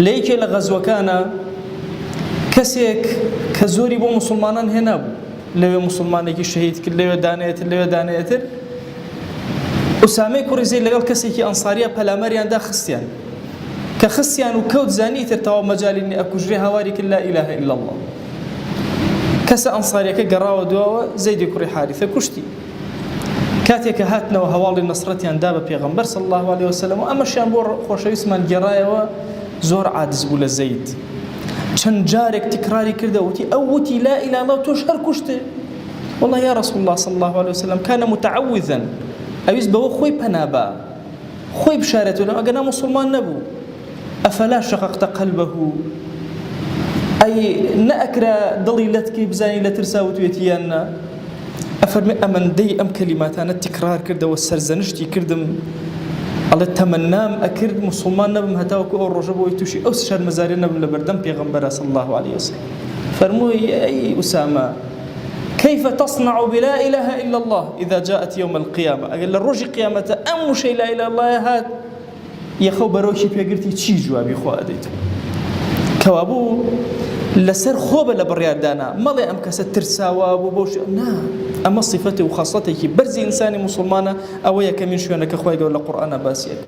لەیەکێ لە غەزوەکانە کەسێک کە زۆری بۆ موسڵمانان هێنابوو لەوێ موسڵمانێکی شەهید کرد لەوێ دانایەتر ئوسامەی کوڕی زەید لەگەڵ کەسێکی ئەنساریە پەلامەریاندا خستیان کە خستیان و کەوت زانیتر تەواو مەجالی نییە ئەکوژرێ هاواری کرد لا ئیلاهە ئیلا الله کەسە ئەنساریەکە گەڕاوە دوایەوە زەیدی کوڕی حارثە کوشتی کاتێککە هاتنەوە هەواڵی نەسرەتیان دا بە پێغەمبەر صلی الله علیه وسلم و ئەمەشیان بۆ خۆشەویستمان گێڕایەوە زۆر عاجز بوو لە زەید چەند جارێک تکراری کردە وتی ئەو وتی لا ئیلاهە ئیلا الله تۆش هەر کوشتێ والله یا رسول الله صلی الله علیه وسلم كان متعوذا ئەویست بەوە خۆی پەنابا خۆی بشارەت وێنە ئەگەنا موسڵمان نەبوو ئەفەلا شەقەقتە قەلبەهو ئەی نەئەکرا دڵی لەتکەی بزانی لە ترسا وتوێتیان نا ئەفەرمێ ئەمەندەی ئەم کەلیماتانە تکرار کردەوە سەرزەنشتی کردم ئەڵێ تەمەنام ئەکرد موسڵمان نەبم هەتاوەکو ئەو ڕۆژە بۆی تووشی ئەو شەرمەزارێ نەبم لە بەردەم پێغەمبەرە صلی الله عليه وسلم فەرمووی ئەی ئوسامە كيف تصنع بلا إله إلا الله إذا جاءت يوم القيامة أقول الرجي قيامة أم شيء لا إله إلا الله هات يخو بروشي بيقرتي تشي جوابي خو أديتو كوابو لسر خوبة لبريادانا مالي أم كسر ترساوا أبو بوش نا أما صفته وخاصته برزي إنساني مسلمانة أو يكمن شو أنك أخوي يقول القرآن باسيك